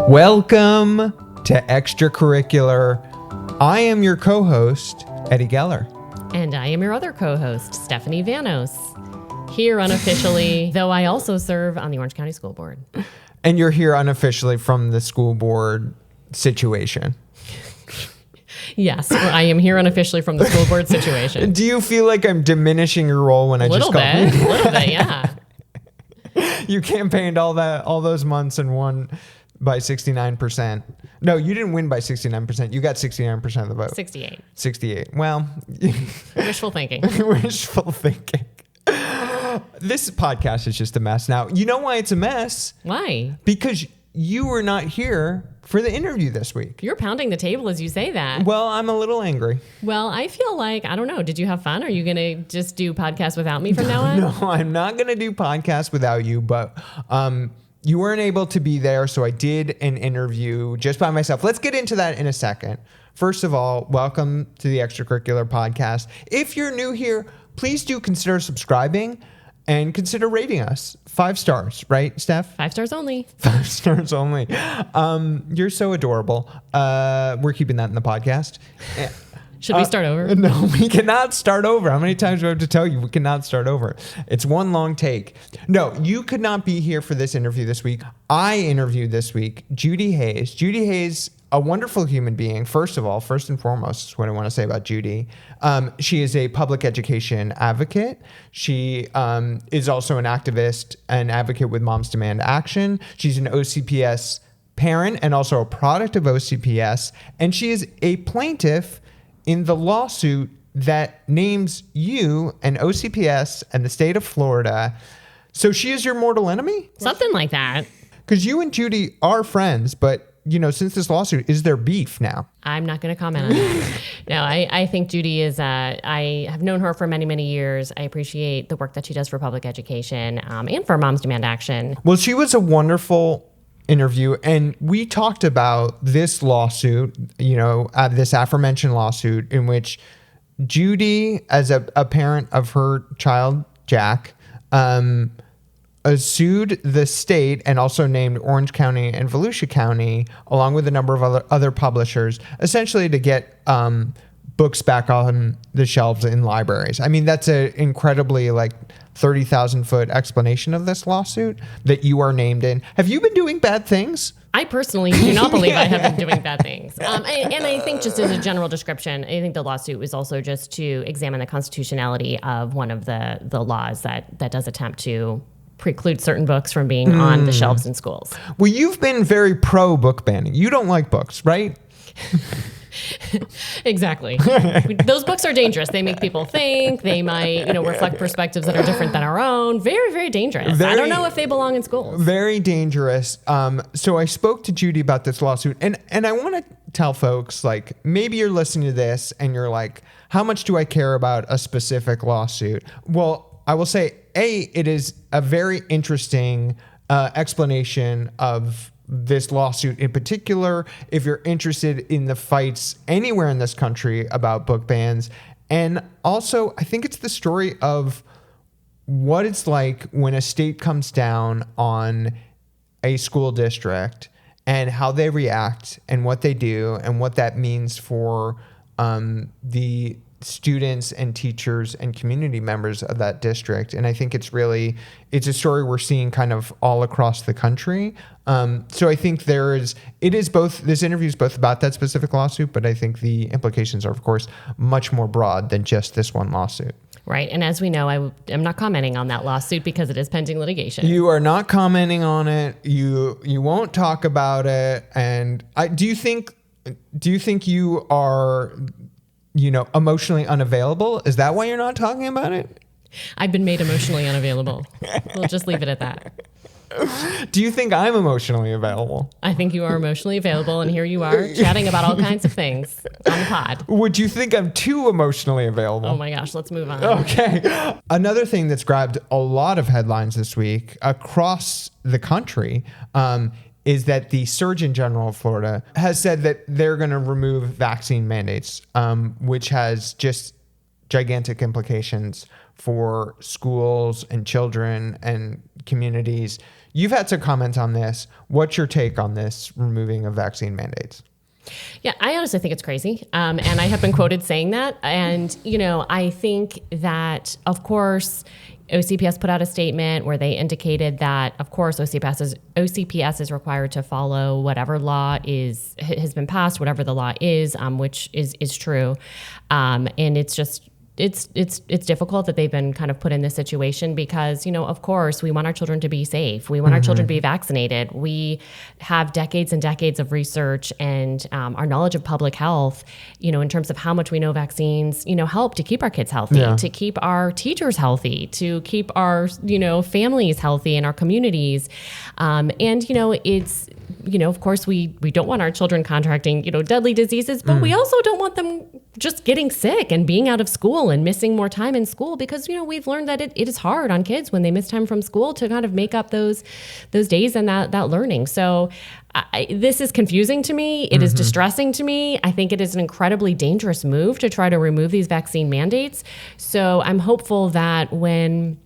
Welcome to Extracurricular. I am your co-host, Eddie Geller. And I am your other co-host, Stephanie Vanos. Here unofficially, though I also serve on the Orange County School Board. And you're here unofficially from the school board situation. Yes, I am here unofficially from the school board situation. Do you feel like I'm diminishing your role when I just called you? A little bit, yeah. You campaigned all those months and won by 69%. No, you didn't win by 69%. You got 69% of the vote. 68. Well, wishful thinking. Wishful thinking. This podcast is just a mess now. You know why it's a mess? Why? Because you were not here for the interview this week. You're pounding the table as you say that. Well, I'm a little angry. Well, I feel like, I don't know, did you have fun? Are you going to just do podcasts without me from now on? No, I'm not going to do podcasts without you, but you weren't able to be there, so I did an interview just by myself. Let's get into that in a second. First of all, welcome to the Extracurricular Podcast. If you're new here, please do consider subscribing and consider rating us. 5 stars, right, Steph? 5 stars only. 5 stars only. You're so adorable. We're keeping that in the podcast. Should we start over? No, we cannot start over. How many times do I have to tell you we cannot start over? It's one long take. No, you could not be here for this interview this week. I interviewed this week Judi Hayes. Judi Hayes, a wonderful human being. First and foremost, is what I want to say about Judi. She is a public education advocate. She is also an activist and advocate with Moms Demand Action. She's an OCPS parent and also a product of OCPS. And she is a plaintiff in the lawsuit that names you and OCPS and the state of Florida. So she is your mortal enemy? Something like that. Because you and Judi are friends, but since this lawsuit, is there beef now? I'm not going to comment on that. No, I think Judi is, I have known her for many, many years. I appreciate the work that she does for public education and for Moms Demand Action. Well, she was a wonderful interview, and we talked about this lawsuit, this aforementioned lawsuit in which Judi, as a parent of her child, Jack, sued the state and also named Orange County and Volusia County, along with a number of other publishers, essentially to get books back on the shelves in libraries. I mean, that's an incredibly 30,000-foot explanation of this lawsuit that you are named in. Have you been doing bad things? I personally do not believe I have been doing bad things. And I think just as a general description, I think the lawsuit was also just to examine the constitutionality of one of the laws that does attempt to preclude certain books from being on the shelves in schools. Well, you've been very pro book banning. You don't like books, right? Exactly. Those books are dangerous. They make people think. They might, reflect perspectives that are different than our own. Very, very dangerous. I don't know if they belong in schools. Very dangerous. So I spoke to Judi about this lawsuit, and I want to tell folks, maybe you're listening to this and you're like, how much do I care about a specific lawsuit? Well, I will say, it is a very interesting explanation of this lawsuit in particular, if you're interested in the fights anywhere in this country about book bans. And also, I think it's the story of what it's like when a state comes down on a school district and how they react and what they do and what that means for the students and teachers and community members of that district. And I think it's a story we're seeing kind of all across the country. So I think this interview is both about that specific lawsuit, but I think the implications are, of course, much more broad than just this one lawsuit. Right. And as we know, I am not commenting on that lawsuit because it is pending litigation. You are not commenting on it. You won't talk about it. And do you think you are emotionally unavailable? Is that why you're not talking about it? I've been made emotionally unavailable. We'll just leave it at that. Do you think I'm emotionally available? I think you are emotionally available, and here you are chatting about all kinds of things on the pod. Would you think I'm too emotionally available? Oh my gosh, let's move on. Okay. Another thing that's grabbed a lot of headlines this week across the country is that the Surgeon General of Florida has said that they're going to remove vaccine mandates, which has just gigantic implications for schools and children and communities. You've had some comments on this. What's your take on this removing of vaccine mandates? Yeah, I honestly think it's crazy. And I have been quoted saying that. And, I think that, of course, OCPS put out a statement where they indicated that, of course, OCPS is required to follow whatever law has been passed, whatever the law is, which is true. And it's just, it's difficult that they've been kind of put in this situation because, of course, we want our children to be safe. We want our children to be vaccinated. We have decades and decades of research and our knowledge of public health, in terms of how much we know vaccines, help to keep our kids healthy, to keep our teachers healthy, to keep our, families healthy in our communities. It's, of course, we don't want our children contracting, deadly diseases, but we also don't want them just getting sick and being out of school and missing more time in school because, we've learned that it is hard on kids when they miss time from school to kind of make up those days and that learning. So this is confusing to me. It is distressing to me. I think it is an incredibly dangerous move to try to remove these vaccine mandates. So I'm hopeful that when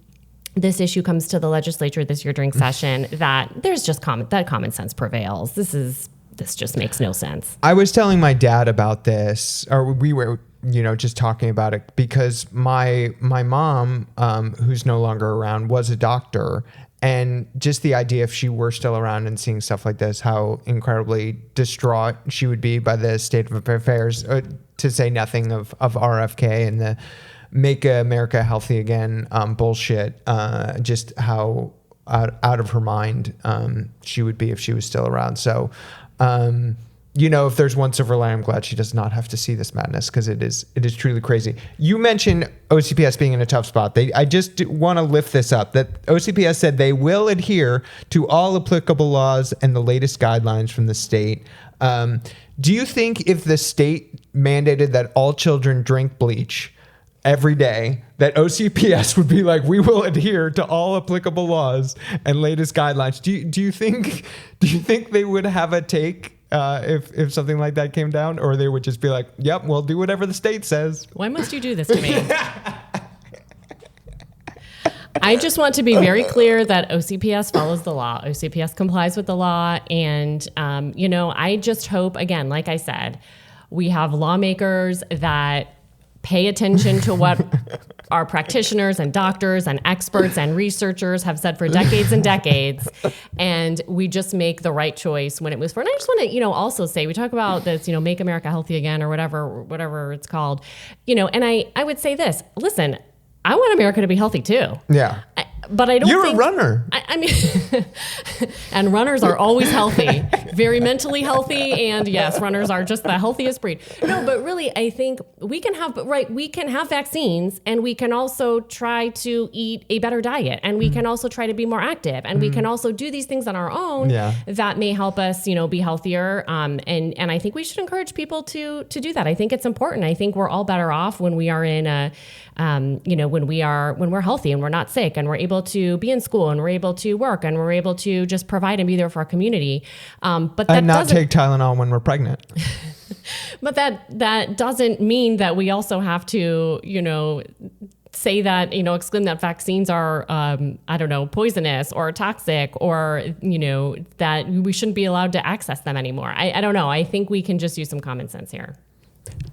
this issue comes to the legislature this year during session, that there's just common sense prevails. This just makes no sense. I was telling my dad about this, or we were, just talking about it because my mom, who's no longer around, was a doctor. And just the idea if she were still around and seeing stuff like this, how incredibly distraught she would be by the state of affairs, to say nothing of RFK and the Make America Healthy Again bullshit, just how out of her mind she would be if she was still around. So, if there's one silver lining, I'm glad she does not have to see this madness because it is truly crazy. You mentioned OCPS being in a tough spot. I just want to lift this up, that OCPS said they will adhere to all applicable laws and the latest guidelines from the state. Do you think if the state mandated that all children drink bleach every day, that OCPS would be like, we will adhere to all applicable laws and latest guidelines? Do you think they would have a take if something like that came down, or they would just be like, yep, we'll do whatever the state says? Why must you do this to me? I just want to be very clear that OCPS follows the law. OCPS complies with the law. And, I just hope, again, like I said, we have lawmakers that pay attention to what our practitioners and doctors and experts and researchers have said for decades and decades. And we just make the right choice when it moves forward. And I just want to, also say, we talk about this, Make America Healthy Again or whatever it's called, and I would say this, listen, I want America to be healthy too. Yeah. But I don't You're think... a runner. I mean, and runners are always healthy, very mentally healthy. And yes, runners are just the healthiest breed. No, but really, I think we can have vaccines, and we can also try to eat a better diet, and we can also try to be more active, and we can also do these things on our own that may help us, be healthier. And I think we should encourage people to do that. I think it's important. I think we're all better off when we are in a, when we're healthy and we're not sick and we're able to be in school and we're able to work and we're able to just provide and be there for our community. But that not take Tylenol when we're pregnant. But that doesn't mean that we also have to, say that, exclaim that vaccines are, poisonous or toxic, or, that we shouldn't be allowed to access them anymore. I don't know. I think we can just use some common sense here.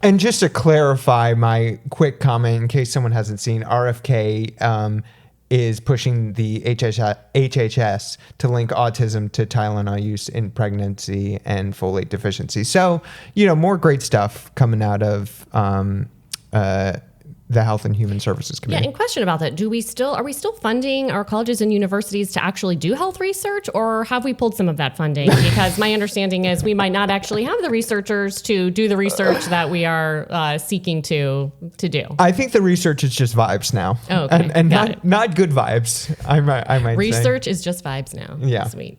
And just to clarify my quick comment, in case someone hasn't seen, RFK is pushing the HHS to link autism to Tylenol use in pregnancy and folate deficiency. So, more great stuff coming out of the Health and Human Services Committee. Yeah, and question about that. Are we still funding our colleges and universities to actually do health research, or have we pulled some of that funding? Because my understanding is we might not actually have the researchers to do the research that we are seeking to do. I think the research is just vibes now. Oh, okay. And not good vibes, I might research say. is just vibes now. Yeah. Sweet.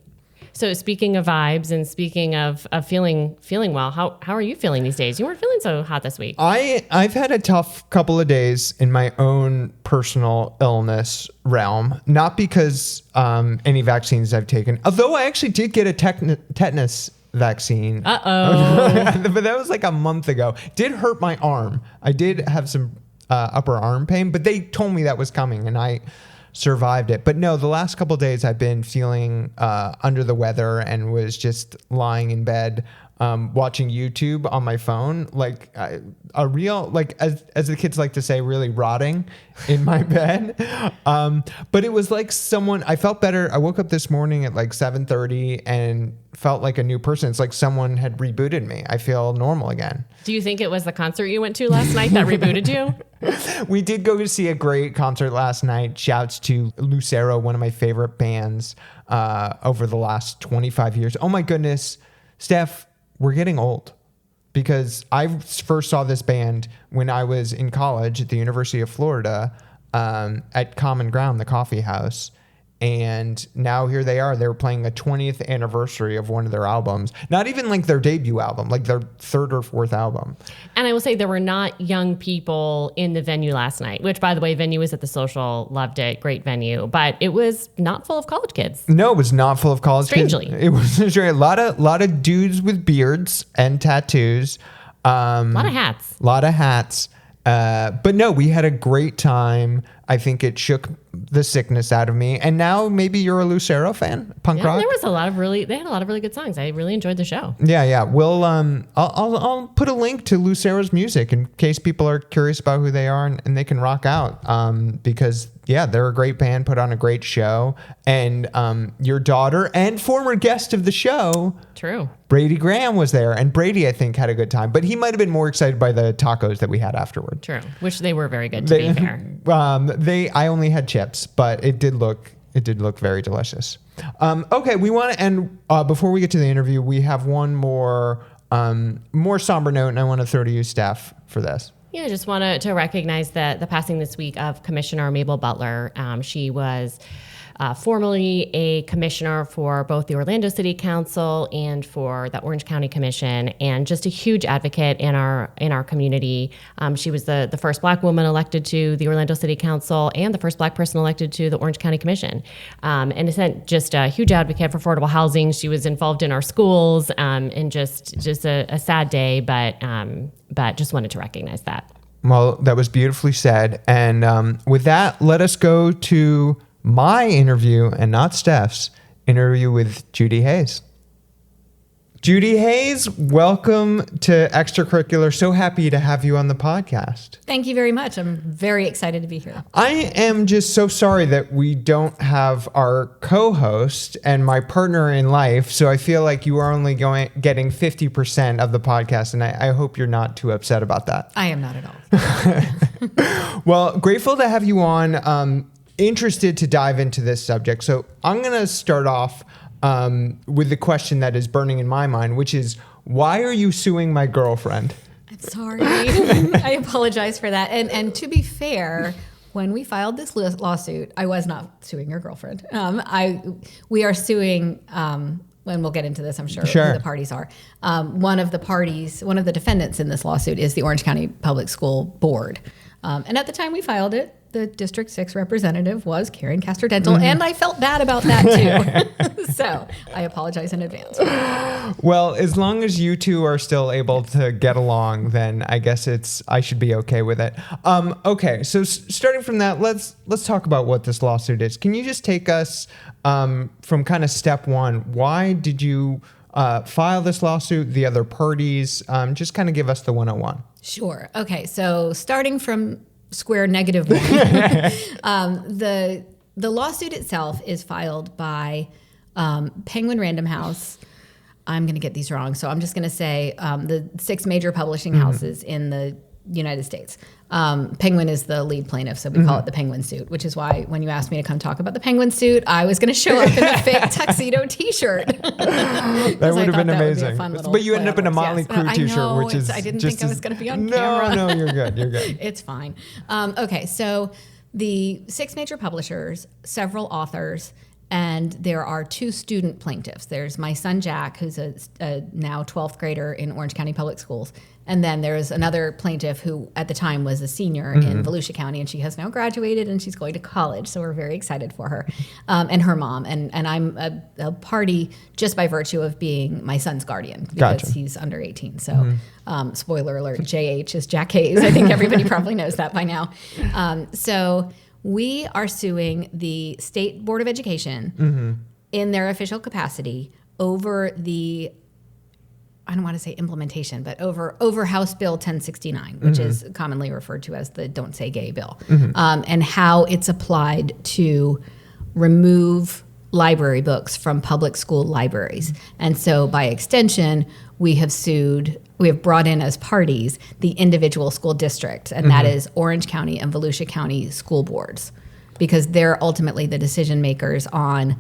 So speaking of vibes and speaking of feeling well, how are you feeling these days? You weren't feeling so hot this week. I've had a tough couple of days in my own personal illness realm, not because any vaccines I've taken, although I actually did get a tetanus vaccine. Uh-oh. But that was like a month ago. Did hurt my arm. I did have some upper arm pain, but they told me that was coming and I survived it. But no, the last couple of days I've been feeling under the weather and was just lying in bed watching YouTube on my phone, like a real, like as the kids like to say, really rotting in my bed. But it was like I felt better. I woke up this morning at like 7:30 and felt like a new person. It's like someone had rebooted me. I feel normal again. Do you think it was the concert you went to last night that rebooted you? We did go to see a great concert last night. Shouts to Lucero, one of my favorite bands over the last 25 years. Oh my goodness, Steph, we're getting old, because I first saw this band when I was in college at the University of Florida at Common Ground, the coffee house. And now here they are. They were playing a 20th anniversary of one of their albums. Not even like their debut album, like their third or fourth album. And I will say there were not young people in the venue last night, which, by the way, venue was at the Social. Loved it. Great venue. But it was not full of college kids. No, it was not full of college Strangely. kids. It was a lot of dudes with beards and tattoos. A lot of hats. A lot of hats. But no, we had a great time. I think it shook the sickness out of me. And now maybe you're a Lucero fan, punk rock. There was they had a lot of really good songs. I really enjoyed the show. Yeah. We'll, I'll put a link to Lucero's music in case people are curious about who they are and they can rock out. Because they're a great band, put on a great show. And, your daughter and former guest of the show, True, Brady Graham, was there. And Brady, I think, had a good time, but he might've been more excited by the tacos that we had afterward. True. Which they were very good, to be fair. I only had chips, but it did look very delicious. Okay, we want to end before we get to the interview. We have one more somber note, and I want to throw to you, Steph, for this. Yeah, I just want to recognize the passing this week of Commissioner Mabel Butler. She was formerly a commissioner for both the Orlando City Council and for the Orange County Commission, and just a huge advocate in our community. She was the first Black woman elected to the Orlando City Council and the first Black person elected to the Orange County Commission. And just a huge advocate for affordable housing. She was involved in our schools, and just a sad day, but just wanted to recognize that. Well, that was beautifully said. And with that, let us go to my interview, and not Steph's interview, with Judi Hayes. Judi Hayes, welcome to Extracurricular. So happy to have you on the podcast. Thank you very much. I'm very excited to be here. I am just so sorry that we don't have our co-host and my partner in life. So I feel like you are only getting 50% of the podcast, and I hope you're not too upset about that. I am not at all. Well, grateful to have you on. Interested to dive into this subject. So I'm going to start off with the question that is burning in my mind, which is, why are you suing my girlfriend? I'm sorry. I apologize for that. And to be fair, when we filed this lawsuit, I was not suing your girlfriend. We are suing, and we'll get into this, I'm sure, who the parties are. One of the defendants in this lawsuit is the Orange County Public School Board. And at the time we filed it, the District 6 representative was Karen Castor-Dental, and I felt bad about that too. So I apologize in advance. Well, as long as you two are still able to get along, then I guess I should be okay with it. Okay, so starting from that, let's talk about what this lawsuit is. Can you just take us from kind of step one? Why did you file this lawsuit? The other parties? Just kind of give us the 101. Sure. Okay, so starting from square negative one. The lawsuit itself is filed by Penguin Random House. I'm going to get these wrong, so I'm just going to say the 6 major publishing houses in the United States. Penguin is the lead plaintiff, so we call it the Penguin suit, which is why when you asked me to come talk about the Penguin suit, I was going to show up in a fake tuxedo T-shirt. That would have been amazing. But you ended up in a Motley Crue T-shirt, which is I didn't think I was going to be on camera. No, you're good. You're good. It's fine. Okay, so the 6 major publishers, several authors, And there are 2 student plaintiffs. There's my son, Jack, who's a now 12th grader in Orange County Public Schools. And then there's another plaintiff who at the time was a senior in Volusia County, and she has now graduated and she's going to college. So we're very excited for her and her mom. And I'm a party just by virtue of being my son's guardian because he's under 18. So spoiler alert, JH is Jack Hayes. I think everybody probably knows that by now. So we are suing the State Board of Education in their official capacity over the, I don't want to say implementation, but over House Bill 1069, which is commonly referred to as the Don't Say Gay bill, and how it's applied to remove library books from public school libraries. And so by extension, we have brought in as parties the individual school districts, and that is Orange County and Volusia County school boards, because they're ultimately the decision makers on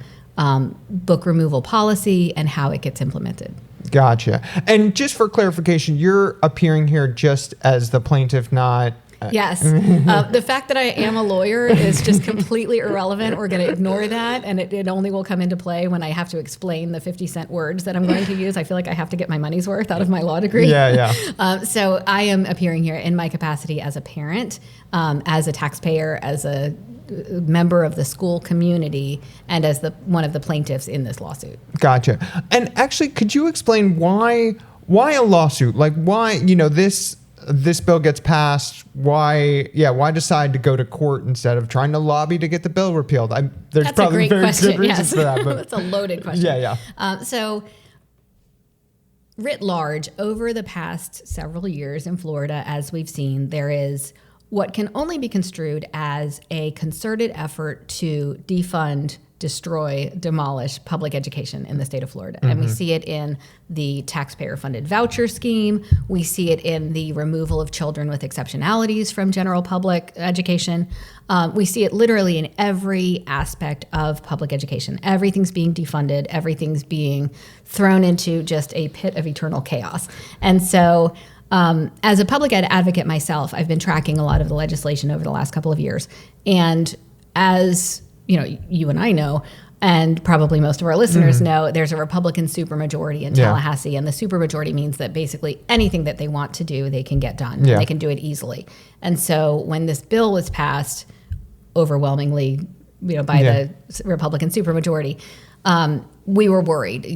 book removal policy and how it gets implemented. Gotcha. And just for clarification, you're appearing here just as the plaintiff, not... Yes. The fact that I am a lawyer is just completely irrelevant. We're going to ignore that, and it only will come into play when I have to explain the 50-cent words that I'm going to use. I feel like I have to get my money's worth out of my law degree. Yeah. So I am appearing here in my capacity as a parent, as a taxpayer, as a member of the school community, and as one of the plaintiffs in this lawsuit. Gotcha. And actually, could you explain why a lawsuit? Like why, this bill gets passed, why decide to go to court instead of trying to lobby to get the bill repealed? There's That's probably a great question. good reasons for that. But that's a loaded question. Yeah. So writ large, over the past several years in Florida, as we've seen, there is what can only be construed as a concerted effort to defund, destroy, demolish public education in the state of Florida. And we see it in the taxpayer-funded voucher scheme. We see it in the removal of children with exceptionalities from general public education. We see it literally in every aspect of public education. Everything's being defunded. Everything's being thrown into just a pit of eternal chaos. And so as a public ed advocate myself, I've been tracking a lot of the legislation over the last couple of years. And as you and I know, and probably most of our listeners know, there's a Republican supermajority in Tallahassee, and the supermajority means that basically anything that they want to do, they can get done. They can do it easily. And so when this bill was passed overwhelmingly, by the Republican supermajority, we were worried.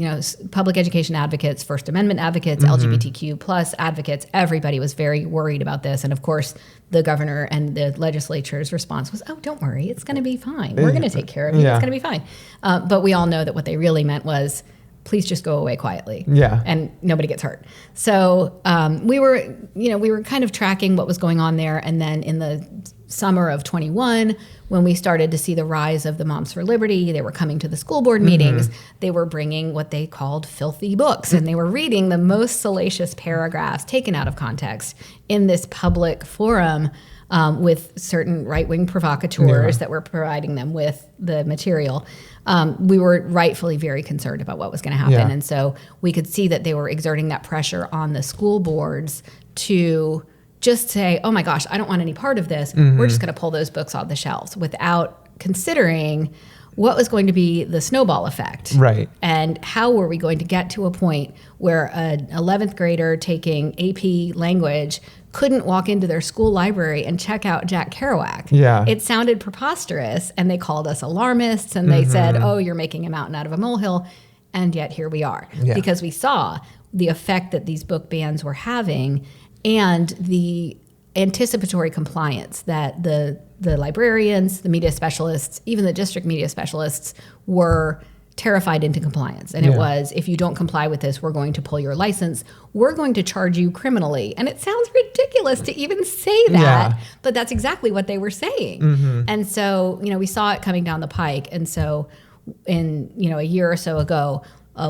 Public education advocates, First Amendment advocates, LGBTQ plus advocates, everybody was very worried about this. And of course, the governor and the legislature's response was, "Oh, don't worry, it's going to be fine. We're going to take care of you. It's going to be fine." But we all know that what they really meant was, please just go away quietly. And nobody gets hurt. So we were kind of tracking what was going on there. And then in the summer of 21, when we started to see the rise of the Moms for Liberty, they were coming to the school board meetings. They were bringing what they called filthy books, and they were reading the most salacious paragraphs taken out of context in this public forum with certain right-wing provocateurs that were providing them with the material. We were rightfully very concerned about what was going to happen. And so we could see that they were exerting that pressure on the school boards to just say, oh my gosh, I don't want any part of this. We're just going to pull those books off the shelves without considering what was going to be the snowball effect. Right. And how were we going to get to a point where an 11th grader taking AP language couldn't walk into their school library and check out Jack Kerouac? It sounded preposterous, and they called us alarmists, and they said, oh, you're making a mountain out of a molehill. And yet here we are, because we saw the effect that these book bans were having and the anticipatory compliance that the librarians, the media specialists, even the district media specialists were terrified into compliance. And it was, if you don't comply with this, we're going to pull your license. We're going to charge you criminally. And it sounds ridiculous to even say that, but that's exactly what they were saying. And so, we saw it coming down the pike. And so in, a year or so ago,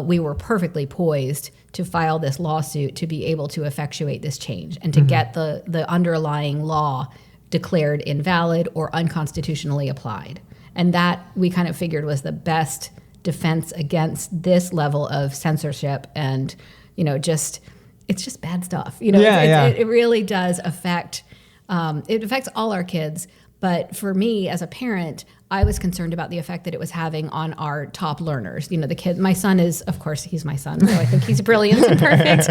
we were perfectly poised to file this lawsuit to be able to effectuate this change and to get the underlying law declared invalid or unconstitutionally applied. And that we kind of figured was the best defense against this level of censorship and, it's just bad stuff. It really does affect, it affects all our kids. But for me as a parent, I was concerned about the effect that it was having on our top learners. You know, the kid, my son is, of course, he's my son, so I think he's brilliant and perfect.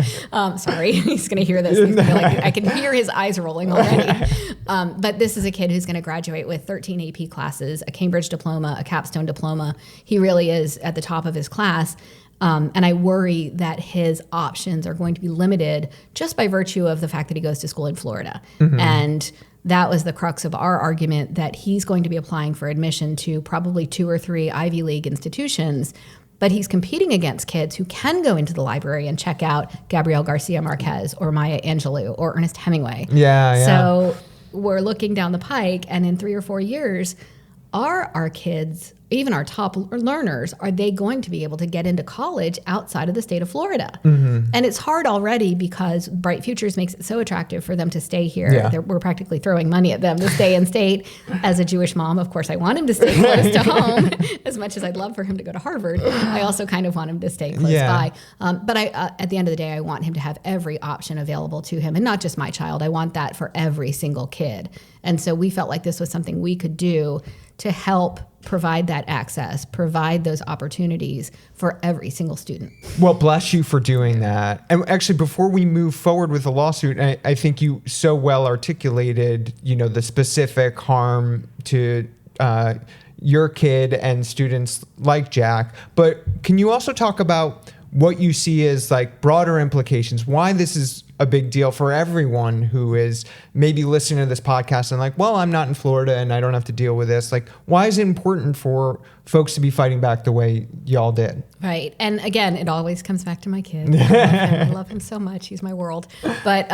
Sorry, he's going to hear this. He's gonna be like, I can hear his eyes rolling already. But this is a kid who's going to graduate with 13 AP classes, a Cambridge diploma, a capstone diploma. He really is at the top of his class. And I worry that his options are going to be limited just by virtue of the fact that he goes to school in Florida. And that was the crux of our argument, that he's going to be applying for admission to probably 2 or 3 Ivy League institutions, but he's competing against kids who can go into the library and check out Gabriel Garcia Marquez or Maya Angelou or Ernest Hemingway. So we're looking down the pike, and in 3 or 4 years, are our kids, even our top learners, are they going to be able to get into college outside of the state of Florida? And it's hard already because Bright Futures makes it so attractive for them to stay here. We're practically throwing money at them to stay in state. As a Jewish mom, of course, I want him to stay close to home. As much as I'd love for him to go to Harvard, I also kind of want him to stay close by. But at the end of the day, I want him to have every option available to him, and not just my child. I want that for every single kid. And so we felt like this was something we could do to help provide that access, provide those opportunities for every single student. Well, bless you for doing that. And actually, before we move forward with the lawsuit, I think you so well articulated, you know, the specific harm to your kid and students like Jack. But can you also talk about what you see as like broader implications, why this is a big deal for everyone who is maybe listening to this podcast and like, well, I'm not in Florida and I don't have to deal with this. Like, why is it important for folks to be fighting back the way y'all did? Right. And again, it always comes back to my kid. I love him so much. He's my world. But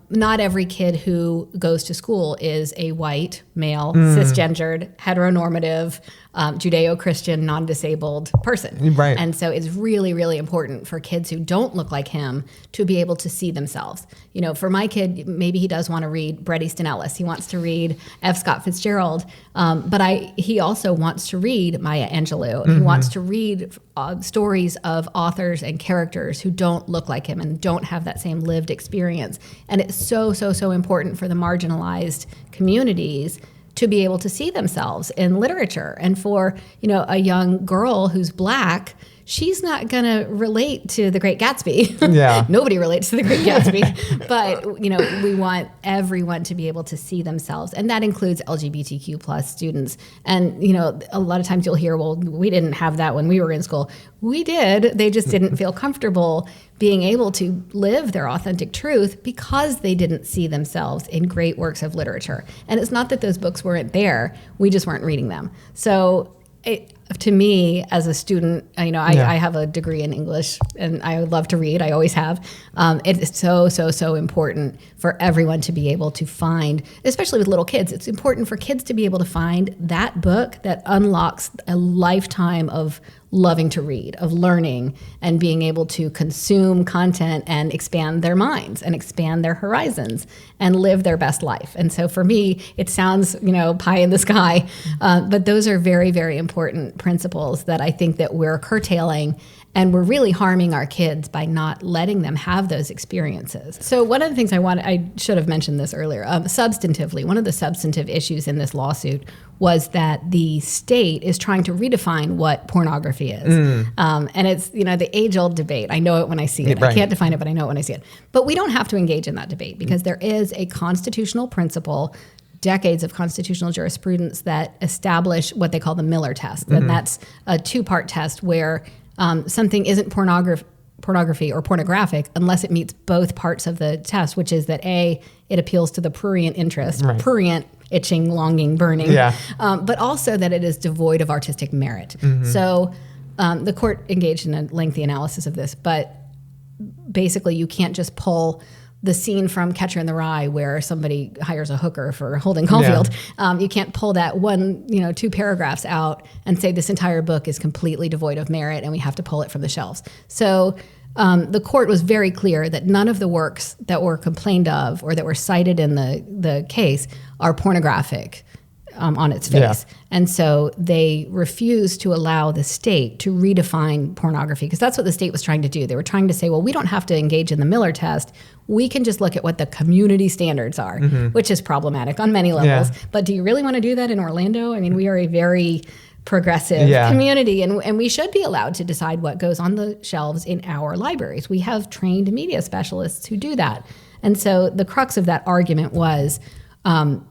not every kid who goes to school is a white, male, cisgendered, heteronormative, Judeo-Christian, non-disabled person. Right. And so it's really, really important for kids who don't look like him to be able to see themselves. You know, for my kid, maybe he does want to read Bret Easton Ellis. He wants to read F. Scott Fitzgerald. But he also wants to read Maya Angelou. He wants to read stories of authors and characters who don't look like him and don't have that same lived experience. And it's so, so, so important for the marginalized communities to be able to see themselves in literature. And for, you know, a young girl who's Black, she's not going to relate to The Great Gatsby. Yeah. Nobody relates to The Great Gatsby. But, you know, we want everyone to be able to see themselves. And that includes LGBTQ plus students. And, you know, a lot of times you'll hear, well, we didn't have that when we were in school. We did. They just didn't feel comfortable being able to live their authentic truth because they didn't see themselves in great works of literature. And it's not that those books weren't there. We just weren't reading them. So to me, as a student, you know, I have a degree in English and I love to read. I always have. It is so, so, so important for everyone to be able to find, especially with little kids. It's important for kids to be able to find that book that unlocks a lifetime of loving to read, of learning and being able to consume content and expand their minds and expand their horizons and live their best life. And so for me, it sounds, you know, pie in the sky, but those are very, very important principles that I think that we're curtailing, and we're really harming our kids by not letting them have those experiences. So one of the things I should have mentioned this earlier, substantively, one of the substantive issues in this lawsuit was that the state is trying to redefine what pornography is. And it's, you know, the age-old debate. I know it when I see it. Right. I can't define it, but I know it when I see it. But we don't have to engage in that debate because there is a constitutional principle, decades of constitutional jurisprudence that establish what they call the Miller test. And that's a 2-part test where something isn't pornography or pornographic unless it meets both parts of the test, which is that A, it appeals to the prurient interest, prurient, itching, longing, burning, but also that it is devoid of artistic merit. So the court engaged in a lengthy analysis of this, but basically you can't just pull the scene from Catcher in the Rye where somebody hires a hooker for Holden Caulfield. You can't pull that 2 paragraphs out and say this entire book is completely devoid of merit and we have to pull it from the shelves. So the court was very clear that none of the works that were complained of or that were cited in the case are pornographic on its face. And so they refused to allow the state to redefine pornography, because that's what the state was trying to do. They were trying to say, well, we don't have to engage in the Miller test. We can just look at what the community standards are, which is problematic on many levels. But do you really want to do that in Orlando? I mean, we are a very progressive community, and we should be allowed to decide what goes on the shelves in our libraries. We have trained media specialists who do that. And so the crux of that argument was,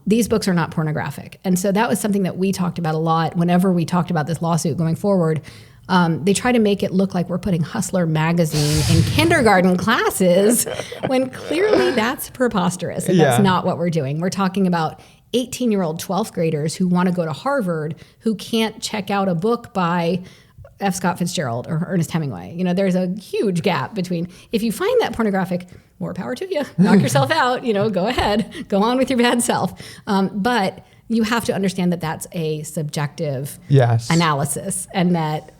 these books are not pornographic. And so that was something that we talked about a lot whenever we talked about this lawsuit going forward. They try to make it look like we're putting Hustler magazine in kindergarten classes when clearly that's preposterous. And that's not what we're doing. We're talking about 18-year-old 12th graders who want to go to Harvard who can't check out a book by F. Scott Fitzgerald or Ernest Hemingway. You know, there's a huge gap between, if you find that pornographic, more power to you. Knock yourself out, go ahead, go on with your bad self. But you have to understand that that's a subjective analysis, and that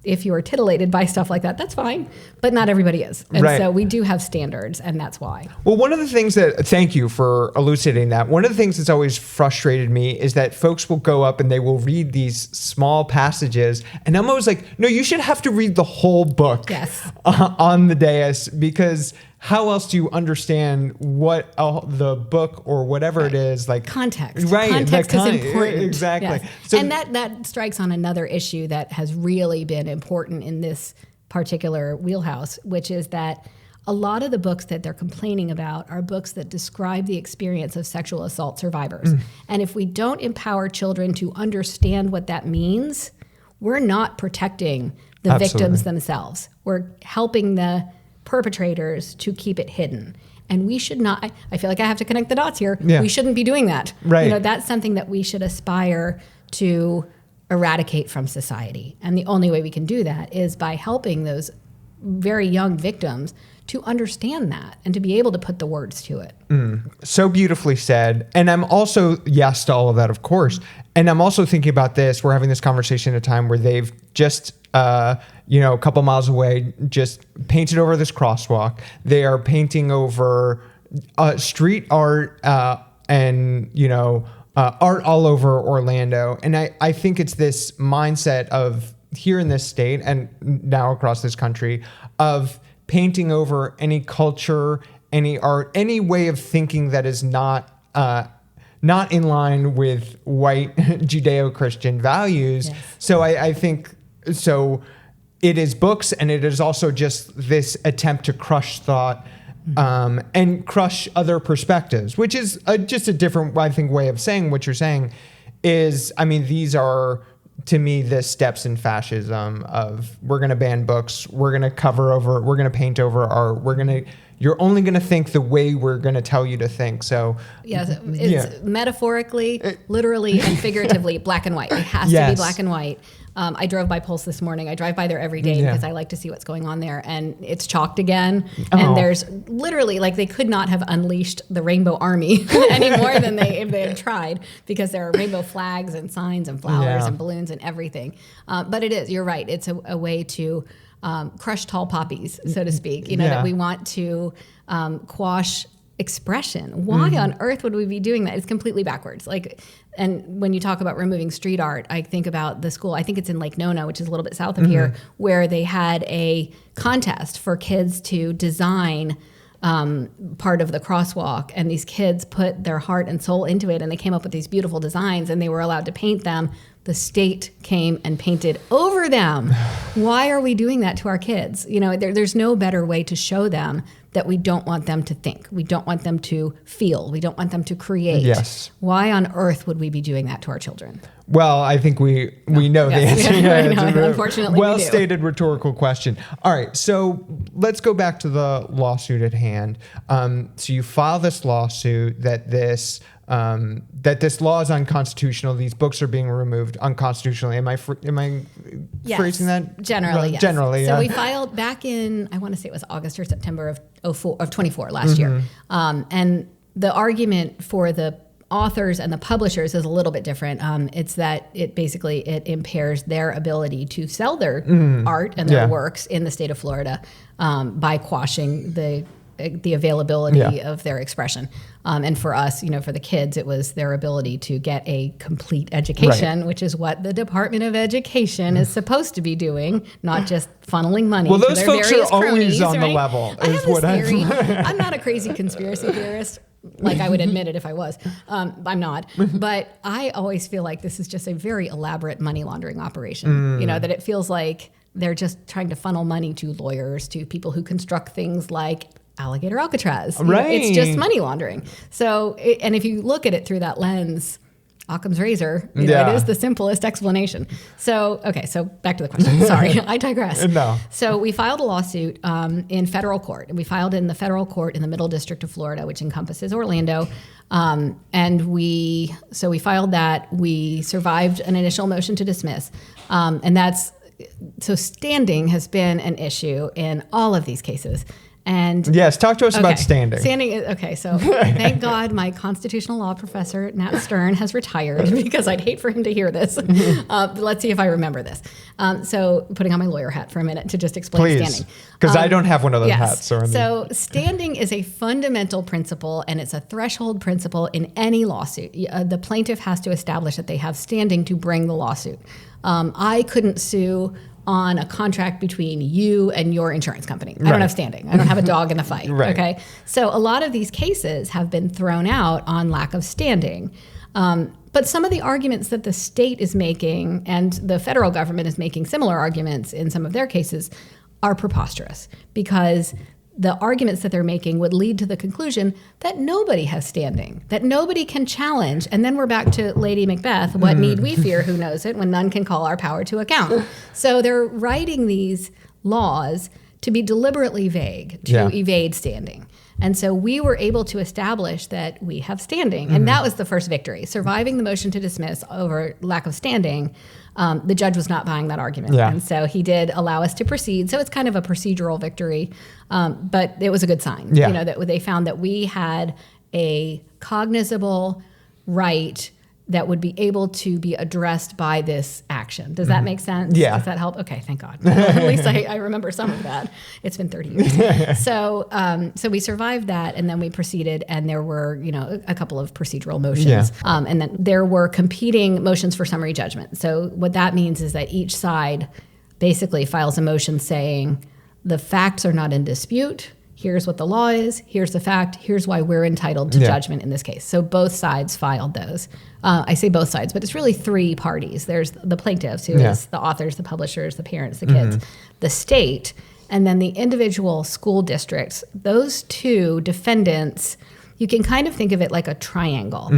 if you are titillated by stuff like that, that's fine, but not everybody is. And so we do have standards, and that's why. Well, one of the things thank you for elucidating that. One of the things that's always frustrated me is that folks will go up and they will read these small passages, and I'm always like, no, you should have to read the whole book on the dais, because how else do you understand what the book or whatever it is, like context? Context is important. Exactly. Yes. So, and that strikes on another issue that has really been important in this particular wheelhouse, which is that a lot of the books that they're complaining about are books that describe the experience of sexual assault survivors. And if we don't empower children to understand what that means, we're not protecting the victims themselves. We're helping the perpetrators to keep it hidden. And we should not, I feel like I have to connect the dots here. We shouldn't be doing that. That's something that we should aspire to eradicate from society. And the only way we can do that is by helping those very young victims to understand that and to be able to put the words to it. So beautifully said. And I'm also, yes to all of that, of course. And I'm also thinking about this. We're having this conversation at a time where they've just, a couple miles away, just painted over this crosswalk. They are painting over street art and, art all over Orlando. And I think it's this mindset of here in this state and now across this country of painting over any culture, any art, any way of thinking that is not in line with white Judeo-Christian values. So I think, so it is books, and it is also just this attempt to crush thought and crush other perspectives, which is just a different, I think, way of saying what you're saying is, these are, to me, the steps in fascism of we're going to ban books, we're going to cover over, we're going to paint over art, you're only going to think the way we're going to tell you to think. So it's metaphorically, literally, and figuratively black and white. It has to be black and white. I drove by Pulse this morning. I drive by there every day because I like to see what's going on there. And it's chalked again. And there's literally, they could not have unleashed the Rainbow Army any more than if they had tried, because there are rainbow flags and signs and flowers and balloons and everything. But it is, you're right. It's a way to crush tall poppies, so to speak, that we want to quash expression. Why on earth would we be doing that? It's completely backwards. And when you talk about removing street art, I think about the school, I think it's in Lake Nona, which is a little bit south of here, where they had a contest for kids to design part of the crosswalk, and these kids put their heart and soul into it, and they came up with these beautiful designs, and they were allowed to paint them. The state came and painted over them. Why are we doing that to our kids? There's no better way to show them that we don't want them to think. We don't want them to feel. We don't want them to create. Yes. Why on earth would we be doing that to our children? Well, I think we know the answer. Unfortunately, well-stated rhetorical question. All right, so let's go back to the lawsuit at hand. So you file this lawsuit that this law is unconstitutional. These books are being removed unconstitutionally. Am I phrasing that? Generally, yes. Generally, So we filed back in, I want to say it was August or September of 24 last year. And the argument for the authors and the publishers is a little bit different. It's that it impairs their ability to sell their art and their works in the state of Florida by quashing the the availability of their expression. And for us, for the kids, it was their ability to get a complete education, which is what the Department of Education is supposed to be doing, not just funneling money. Well, to those their folks various are always cronies, on the right? level. I Is have what this theory. I'm not a crazy conspiracy theorist. Like I would admit it if I was. I'm not. But I always feel like this is just a very elaborate money laundering operation. That it feels like they're just trying to funnel money to lawyers, to people who construct things like Alligator Alcatraz. It's just money laundering. So, and if you look at it through that lens, Occam's razor, it is the simplest explanation. So back to the question. Sorry, I digress. No. So we filed a lawsuit in federal court, and we filed in the federal court in the Middle District of Florida, which encompasses Orlando. And we filed that. We survived an initial motion to dismiss, so standing has been an issue in all of these cases. And yes, talk to us about standing. So thank God my constitutional law professor, Nat Stern, has retired because I'd hate for him to hear this. But let's see if I remember this. So putting on my lawyer hat for a minute to just explain standing. Because I don't have one of those hats. So standing is a fundamental principle, and it's a threshold principle in any lawsuit. The plaintiff has to establish that they have standing to bring the lawsuit. I couldn't sue on a contract between you and your insurance company. I don't have standing. I don't have a dog in the fight. Okay. So a lot of these cases have been thrown out on lack of standing. But some of the arguments that the state is making and the federal government is making similar arguments in some of their cases are preposterous, because the arguments that they're making would lead to the conclusion that nobody has standing, that nobody can challenge. And then we're back to Lady Macbeth. What need we fear? Who knows it? When none can call our power to account. So they're writing these laws to be deliberately vague, to evade standing. And so we were able to establish that we have standing. And that was the first victory. Surviving the motion to dismiss over lack of standing, the judge was not buying that argument. And so he did allow us to proceed. So it's kind of a procedural victory, but it was a good sign. That they found that we had a cognizable right that would be able to be addressed by this action. Does that make sense? Yeah. Does that help? Okay, thank God. At least I remember some of that. It's been 30 years. So we survived that, and then we proceeded, and there were, a couple of procedural motions. And then there were competing motions for summary judgment. So what that means is that each side basically files a motion saying the facts are not in dispute. Here's what the law is. Here's the fact. Here's why we're entitled to judgment in this case. So both sides filed those. I say both sides, but it's really three parties. There's the plaintiffs, who is the authors, the publishers, the parents, the kids, the state, and then the individual school districts. Those two defendants, you can kind of think of it like a triangle.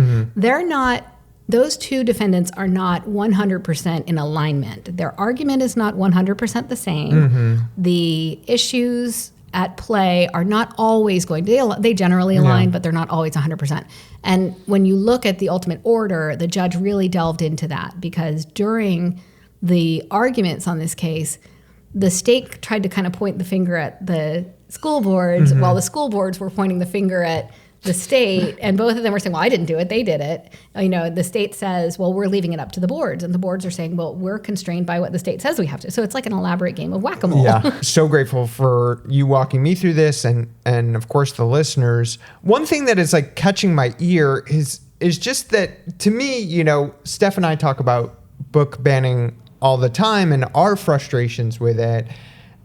Those two defendants are not 100% in alignment. Their argument is not 100% the same. The issues at play are not always going to, they generally align, but they're not always 100%. And when you look at the ultimate order, the judge really delved into that, because during the arguments on this case, the state tried to kind of point the finger at the school boards while the school boards were pointing the finger at the state, and both of them were saying, well, I didn't do it, they did it. The state says, well, we're leaving it up to the boards, and the boards are saying, well, we're constrained by what the state says we have to. So it's like an elaborate game of whack-a-mole. Yeah, so grateful for you walking me through this, and of course the listeners. One thing that is like catching my ear is just that, to me, Steph and I talk about book banning all the time and our frustrations with it.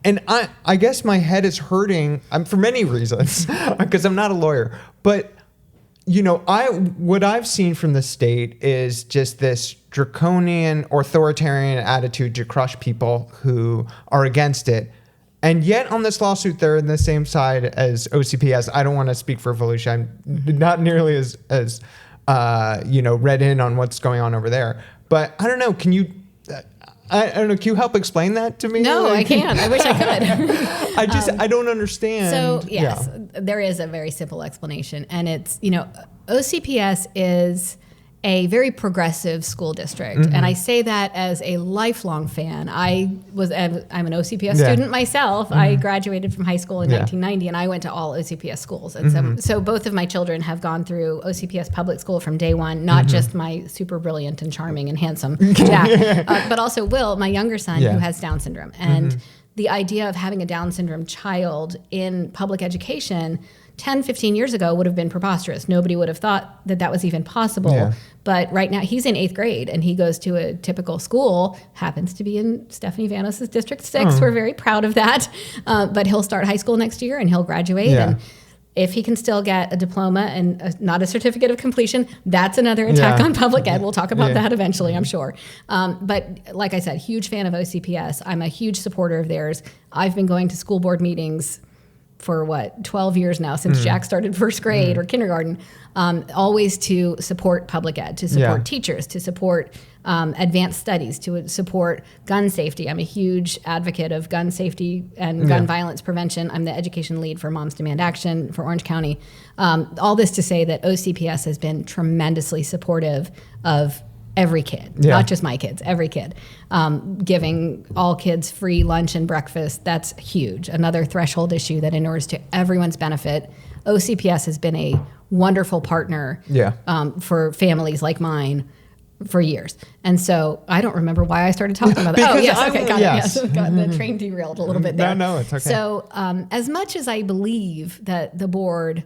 And I guess my head is hurting for many reasons, because I'm not a lawyer. But, what I've seen from the state is just this draconian, authoritarian attitude to crush people who are against it. And yet on this lawsuit, they're on the same side as OCPS. I don't want to speak for Volusia. I'm not nearly as read in on what's going on over there. But I don't know. Can you... I don't know. Can you help explain that to me? No, I can't. I wish I could. I don't understand. So yes, there is a very simple explanation, and it's, OCPS is a very progressive school district. And I say that as a lifelong fan. I'm an OCPS student myself. I graduated from high school in 1990, and I went to all OCPS schools. And so both of my children have gone through OCPS public school from day one, not just my super brilliant and charming and handsome Jack, but also Will, my younger son, who has Down syndrome. And the idea of having a Down syndrome child in public education 10, 15 years ago would have been preposterous. Nobody would have thought that that was even possible. Yeah. But right now he's in 8th grade and he goes to a typical school, happens to be in Stephanie Vanos' District 6. We're very proud of that. But he'll start high school next year and he'll graduate. Yeah. And if he can still get a diploma and not a certificate of completion, that's another attack on public ed. We'll talk about that eventually, I'm sure. But like I said, huge fan of OCPS. I'm a huge supporter of theirs. I've been going to school board meetings for 12 years now, since Jack started first grade or kindergarten, always to support public ed, to support teachers, to support advanced studies, to support gun safety. I'm a huge advocate of gun safety and gun violence prevention. I'm the education lead for Moms Demand Action for Orange County. All this to say that OCPS has been tremendously supportive of every kid, not just my kids, every kid. Giving all kids free lunch and breakfast, that's huge. Another threshold issue that inures to everyone's benefit. OCPS has been a wonderful partner for families like mine for years. And so I don't remember why I started talking about that. Got the train derailed a little bit there. No, it's okay. So as much as I believe that the board,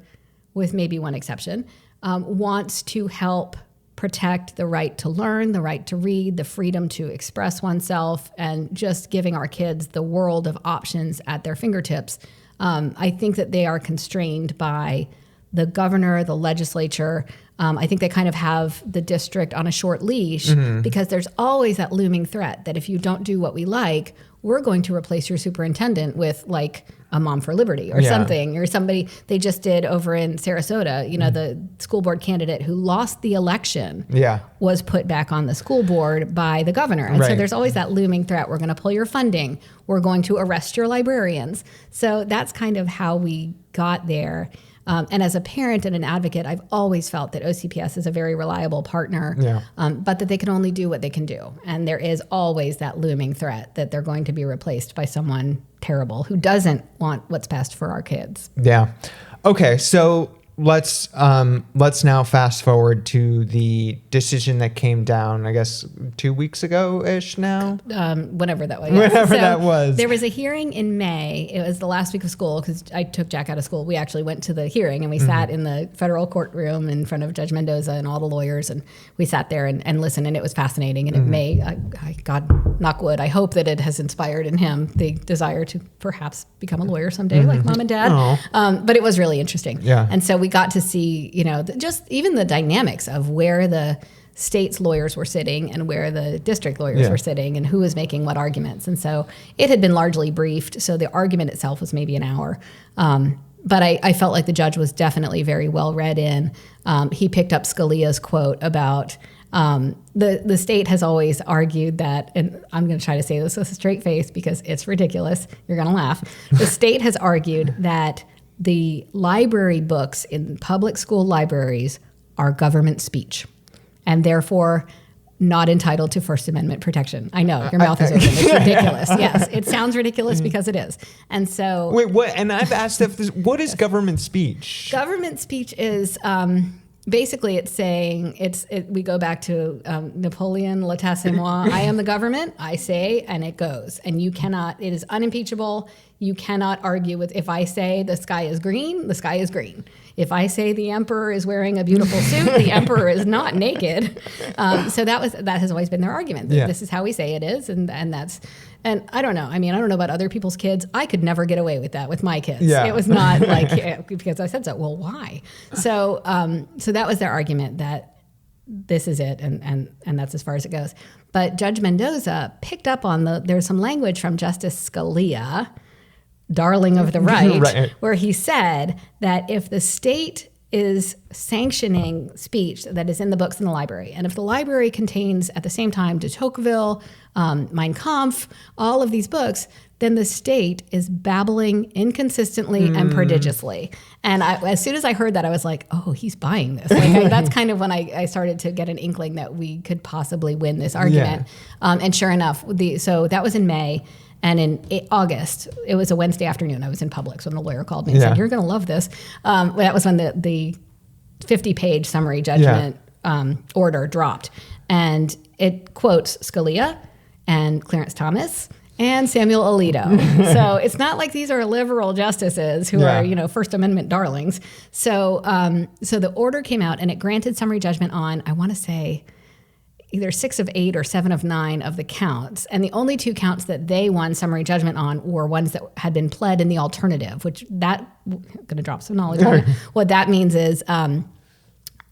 with maybe one exception, wants to help protect the right to learn, the right to read, the freedom to express oneself, and just giving our kids the world of options at their fingertips, I think that they are constrained by the governor, the legislature. I think they kind of have the district on a short leash because there's always that looming threat that if you don't do what we like, we're going to replace your superintendent with like a Mom for Liberty or something, or somebody they just did over in Sarasota. You know, the school board candidate who lost the election was put back on the school board by the governor. And so there's always that looming threat. We're going to pull your funding. We're going to arrest your librarians. So that's kind of how we got there. And as a parent and an advocate, I've always felt that OCPS is a very reliable partner, but that they can only do what they can do. And there is always that looming threat that they're going to be replaced by someone terrible who doesn't want what's best for our kids. Yeah. Okay. So let's now fast forward to the decision that came down, I guess, 2 weeks ago-ish now? Whenever that was. Whenever that was. There was a hearing in May. It was the last week of school because I took Jack out of school. We actually went to the hearing and we sat in the federal courtroom in front of Judge Mendoza and all the lawyers, and we sat there and listened, and it was fascinating. And it may, God, knock wood, I hope that it has inspired in him the desire to perhaps become a lawyer someday like Mom and Dad. But it was really interesting. Yeah. And so we got to see, just even the dynamics of where the state's lawyers were sitting and where the district lawyers were sitting and who was making what arguments. And so it had been largely briefed. So the argument itself was maybe an hour. But I felt like the judge was definitely very well read in. He picked up Scalia's quote about the state has always argued that, and I'm going to try to say this with a straight face because it's ridiculous. You're going to laugh. The state has argued that the library books in public school libraries are government speech and therefore not entitled to First Amendment protection. I know, your mouth is open. It's ridiculous. Yes, it sounds ridiculous because it is. And so... Wait, what? And I've asked what is government speech? Government speech is... basically, it's saying, we go back to Napoleon, l'état-c'est-moi, I am the government, I say, and it goes. And you cannot, it is unimpeachable. You cannot argue with, if I say the sky is green, the sky is green. If I say the emperor is wearing a beautiful suit, the emperor is not naked. So that has always been their argument. This is how we say it is, and that's... And I don't know. I mean, I don't know about other people's kids. I could never get away with that with my kids. Yeah. It was not like, because I said so. Well, why? So that was their argument, that this is it, and that's as far as it goes. But Judge Mendoza picked up on there's some language from Justice Scalia, darling of the right, where he said that if the state is sanctioning speech that is in the books in the library, and if the library contains at the same time de Tocqueville, Mein Kampf, all of these books, then the state is babbling inconsistently and prodigiously. And as soon as I heard that, I was like, oh, he's buying this. That's kind of when I started to get an inkling that we could possibly win this argument. And sure enough, so that was in May. And in August, it was a Wednesday afternoon, I was in Publix when the lawyer called me and said, you're going to love this. That was when the 50-page summary judgment order dropped. And it quotes Scalia and Clarence Thomas And Samuel Alito. So it's not like these are liberal justices who are, First Amendment darlings. So the order came out and it granted summary judgment on, I want to say, either 6 of 8 or 7 of 9 of the counts. And the only 2 counts that they won summary judgment on were ones that had been pled in the alternative, which I'm going to drop some knowledge on it. What that means is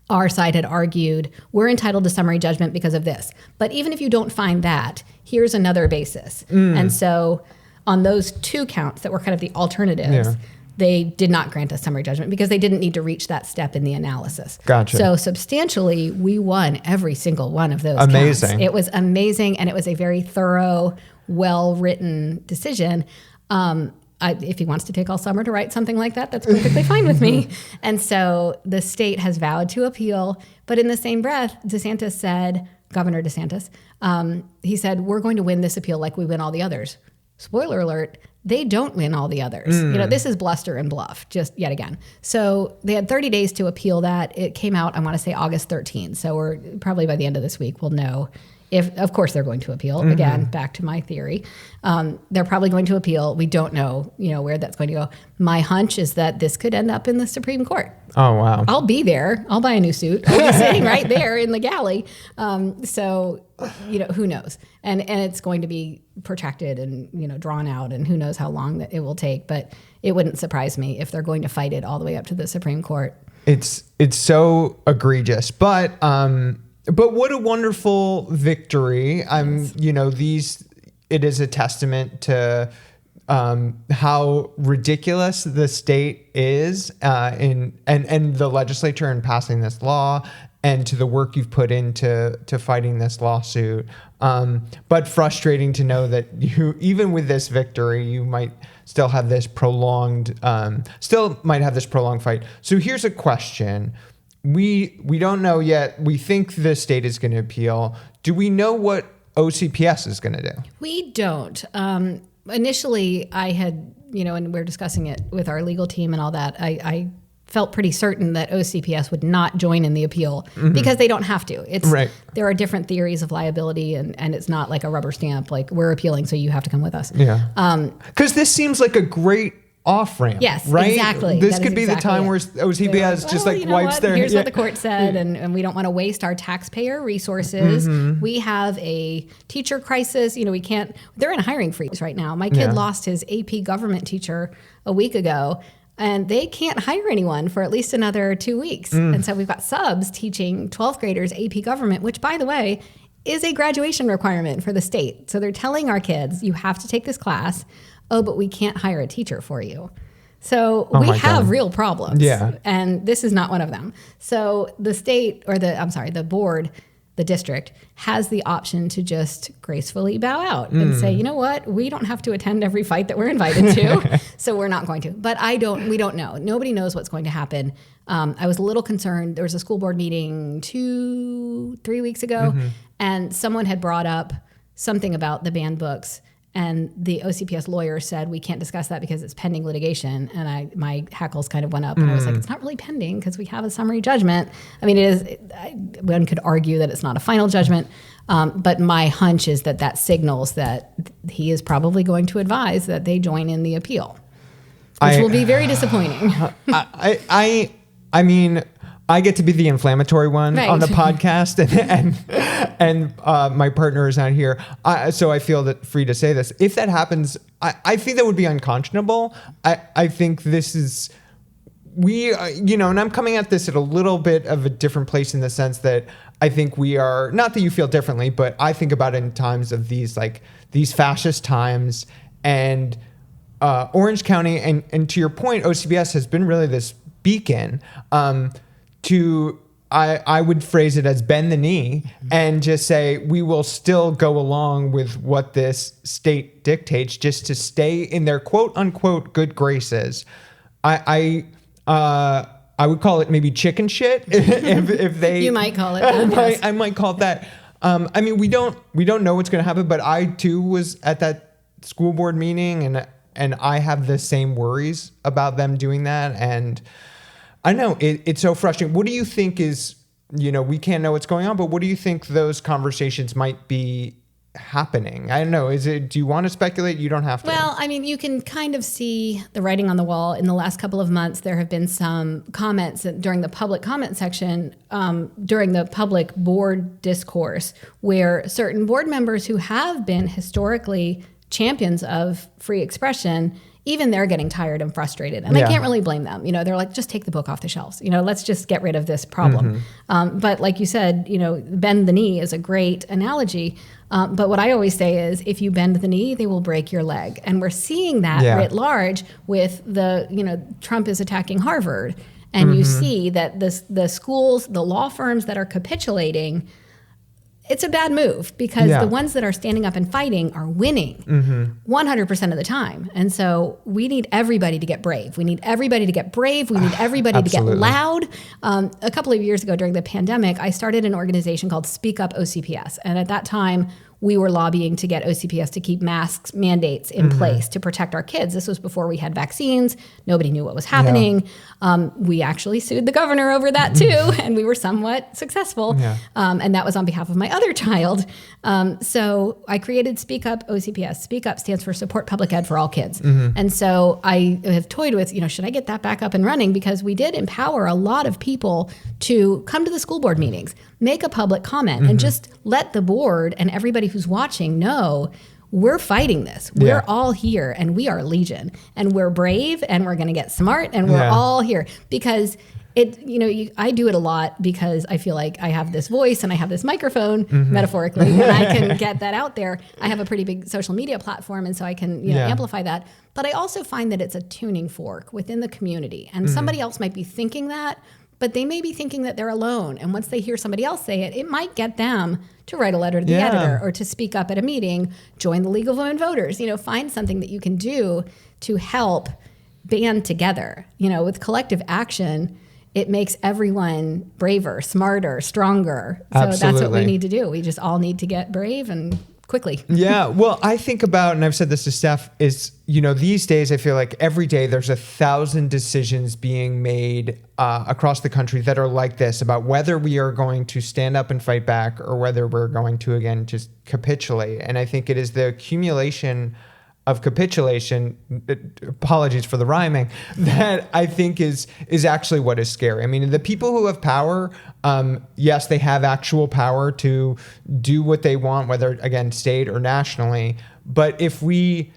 our side had argued, we're entitled to summary judgment because of this. But even if you don't find that, here's another basis. And so on those 2 counts that were kind of the alternatives, they did not grant us summary judgment because they didn't need to reach that step in the analysis. Gotcha. So substantially, we won every single one of those Amazing. counts. It was amazing, and it was a very thorough, well-written decision. If he wants to take all summer to write something like that, that's perfectly fine with me. And so the state has vowed to appeal. But in the same breath, Governor DeSantis, he said, we're going to win this appeal like we win all the others. Spoiler alert, they don't win all the others. This is bluster and bluff, just yet again. So they had 30 days to appeal that. It came out, I want to say August 13th. So we're probably by the end of this week, we'll know if, of course, they're going to appeal. Again, back to my theory. They're probably going to appeal. We don't know, where that's going to go. My hunch is that this could end up in the Supreme Court. Oh, wow. I'll be there. I'll buy a new suit. I'll be sitting right there in the galley. So, who knows? And it's going to be protracted and, drawn out, and who knows how long that it will take. But it wouldn't surprise me if they're going to fight it all the way up to the Supreme Court. It's so egregious, but what a wonderful victory. It is a testament to how ridiculous the state is and the legislature in passing this law, and to the work you've put into fighting this lawsuit. But frustrating to know that even with this victory, you might still have this prolonged fight. So here's a question. We don't know yet. We think the state is going to appeal. Do we know what OCPS is going to do? We don't. Initially, I had, and we're discussing it with our legal team and all that, I felt pretty certain that OCPS would not join in the appeal because they don't have to. There are different theories of liability, and it's not like a rubber stamp, like we're appealing, so you have to come with us. Yeah. Because this seems like a great off-ramp, yes, right? Exactly. This could be exactly the time where OCPS just wipes their... Here's what the court said, and we don't want to waste our taxpayer resources. We have a teacher crisis. We can't... They're in a hiring freeze right now. My kid lost his AP government teacher a week ago, and they can't hire anyone for at least another 2 weeks. And so we've got subs teaching 12th graders AP government, which, by the way, is a graduation requirement for the state. So they're telling our kids, you have to take this class. Oh, but we can't hire a teacher for you. So we have real problems. Yeah. And this is not one of them. So the state, or the board, the district, has the option to just gracefully bow out and say, you know what, we don't have to attend every fight that we're invited to, so we're not going to. But we don't know. Nobody knows what's going to happen. I was a little concerned. There was a school board meeting 2-3 weeks ago, and someone had brought up something about the banned books. And the OCPS lawyer said, we can't discuss that because it's pending litigation. And my hackles kind of went up. And I was like, it's not really pending because we have a summary judgment. I mean, one could argue that it's not a final judgment. But my hunch is that signals that he is probably going to advise that they join in the appeal, which will be very disappointing. I mean, I get to be the inflammatory one on the podcast, and my partner is not here, so I feel free to say this. If that happens, I think that would be unconscionable. I think this is and I'm coming at this at a little bit of a different place in the sense that I think we are, not that you feel differently, but I think about it in times of these fascist times, and Orange County, and to your point, OCPS has been really this beacon. I would phrase it as bend the knee and just say, we will still go along with what this state dictates just to stay in their quote unquote good graces. I would call it maybe chicken shit if they... You might call it. I might call it that. I mean, we don't know what's going to happen, but I too was at that school board meeting, and I have the same worries about them doing that. And I know it's so frustrating. What do you think is, we can't know what's going on, but what do you think those conversations might be happening? I don't know. Do you want to speculate? You don't have to. Well, I mean, you can kind of see the writing on the wall. In the last couple of months, there have been some comments during the public comment section, during the public board discourse, where certain board members who have been historically champions of free expression, even they're getting tired and frustrated. And I can't really blame them. They're like, just take the book off the shelves. Let's just get rid of this problem. But like you said, bend the knee is a great analogy. But what I always say is, if you bend the knee, they will break your leg. And we're seeing that writ large with Trump is attacking Harvard. And you see that the schools, the law firms that are capitulating, it's a bad move, because the ones that are standing up and fighting are winning 100% of the time. And so we need everybody to get brave. We need everybody to get brave. We need everybody to get loud. A couple of years ago during the pandemic, I started an organization called Speak Up OCPS. And at that time, we were lobbying to get OCPS to keep masks mandates in place to protect our kids. This was before we had vaccines. Nobody knew what was happening. We actually sued the governor over that too, and we were somewhat successful. And that was on behalf of my other child. So I created Speak Up OCPS. Speak Up stands for Support Public Ed for All Kids. And so I have toyed with, should I get that back up and running? Because we did empower a lot of people to come to the school board meetings, make a public comment, and just let the board and everybody who's watching know we're fighting this. We're all here, and we are legion, and we're brave, and we're going to get smart, and we're all here. Because I do it a lot because I feel like I have this voice and I have this microphone, metaphorically, and I can get that out there. I have a pretty big social media platform, and so I can amplify that. But I also find that it's a tuning fork within the community, and somebody else might be thinking that, but they may be thinking that they're alone. And once they hear somebody else say it, it might get them to write a letter to the editor, or to speak up at a meeting, join the League of Women Voters, find something that you can do to help band together. With collective action, it makes everyone braver, smarter, stronger. So that's what we need to do. We just all need to get brave and quickly. Well, I think about, and I've said this to Steph, is, these days I feel like every day there's 1,000 decisions being made across the country that are like this, about whether we are going to stand up and fight back, or whether we're going to, again, just capitulate. And I think it is the accumulation of capitulation, apologies for the rhyming, that I think is actually what is scary. I mean, the people who have power, yes, they have actual power to do what they want, whether, again, state or nationally. But if we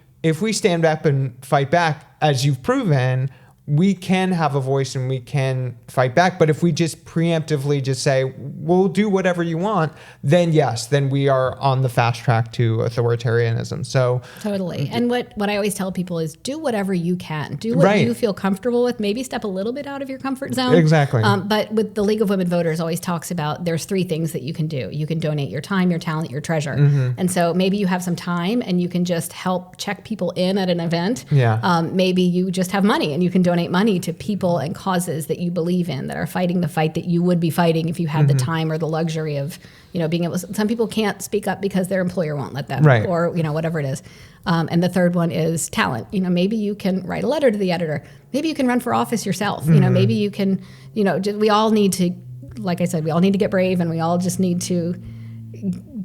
stand up and fight back, as you've proven, we can have a voice and we can fight back. But if we just preemptively just say, we'll do whatever you want, then yes, then we are on the fast track to authoritarianism. So totally. And what I always tell people is, do whatever you can. Do what you feel comfortable with. Maybe step a little bit out of your comfort zone. Exactly. But with the League of Women Voters always talks about, there's 3 things that you can do. You can donate your time, your talent, your treasure. And so maybe you have some time and you can just help check people in at an event. Maybe you just have money and you can donate money to people and causes that you believe in, that are fighting the fight that you would be fighting if you had the time or the luxury of, being able to. Some people can't speak up because their employer won't let them, or, whatever it is. And the third one is talent. Maybe you can write a letter to the editor. Maybe you can run for office yourself. Maybe you can, we all need to, like I said, we all need to get brave, and we all just need to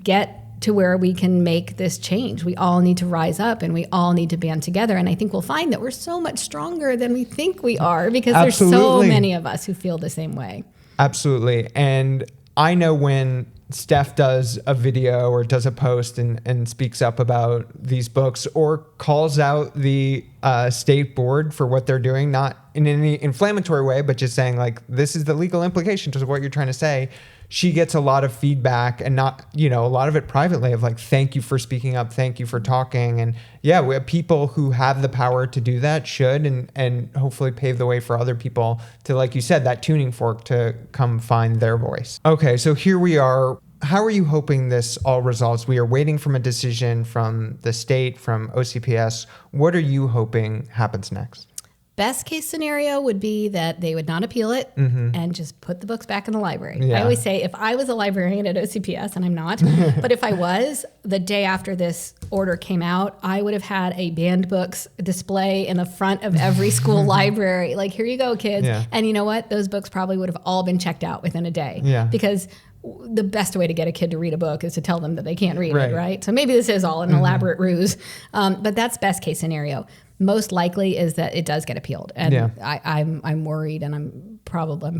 get to where we can make this change. We all need to rise up, and we all need to band together. And I think we'll find that we're so much stronger than we think we are, because there's so many of us who feel the same way. Absolutely. And I know when Steph does a video or does a post and speaks up about these books, or calls out the state board for what they're doing, not in any inflammatory way, but just saying, like, this is the legal implications of what you're trying to say, she gets a lot of feedback, and not, a lot of it privately, of like, thank you for speaking up, thank you for talking. And yeah, we have people who have the power to do that should, and hopefully pave the way for other people to, like you said, that tuning fork to come find their voice. Okay, so here we are. How are you hoping this all resolves? We are waiting for a decision from the state, from OCPS. What are you hoping happens next? Best case scenario would be that they would not appeal it and just put the books back in the library. I always say, if I was a librarian at OCPS, and I'm not, but if I was, the day after this order came out, I would have had a banned books display in the front of every school library. Like, here you go, kids. And you know what? Those books probably would have all been checked out within a day. Because the best way to get a kid to read a book is to tell them that they can't read it, right? So maybe this is all an elaborate ruse, but that's best case scenario. Most likely is that it does get appealed, and I'm worried, and I'm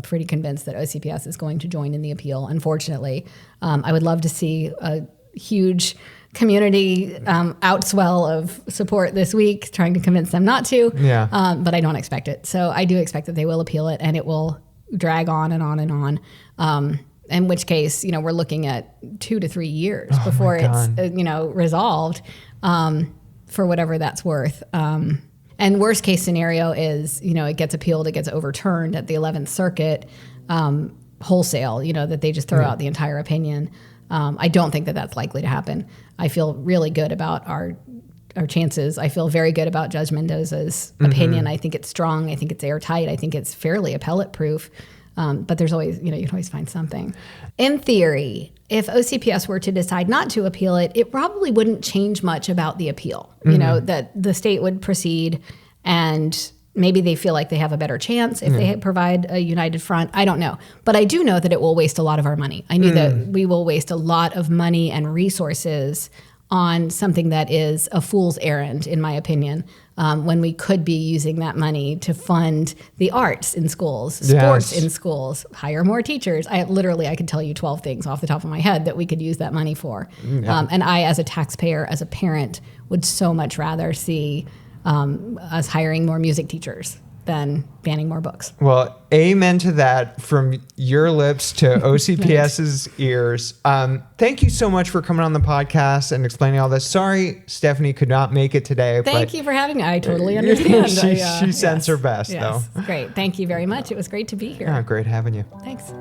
pretty convinced that OCPS is going to join in the appeal. Unfortunately, I would love to see a huge community outswell of support this week, trying to convince them not to. But I don't expect it. So I do expect that they will appeal it, and it will drag on and on and on. In which case, we're looking at 2 to 3 years before it's resolved, for whatever that's worth. And worst case scenario is, it gets appealed, it gets overturned at the 11th Circuit wholesale, that they just throw out the entire opinion. I don't think that that's likely to happen. I feel really good about our chances. I feel very good about Judge Mendoza's opinion. I think it's strong. I think it's airtight. I think it's fairly appellate proof. But there's always, you can always find something. In theory, if OCPS were to decide not to appeal it, it probably wouldn't change much about the appeal. That the state would proceed, and maybe they feel like they have a better chance if they provide a united front. I don't know. But I do know that it will waste a lot of our money. I knew that we will waste a lot of money and resources on something that is a fool's errand, in my opinion, when we could be using that money to fund the arts in schools, sports in schools, hire more teachers. I could tell you 12 things off the top of my head that we could use that money for. And I, as a taxpayer, as a parent, would so much rather see us hiring more music teachers than banning more books. Well, amen to that from your lips to OCPS's ears. Thank you so much for coming on the podcast and explaining all this. Sorry, Stephanie could not make it today. Thank you for having me. I totally understand. She sends her best, though. Great. Thank you very much. It was great to be here. Yeah, great having you. Thanks.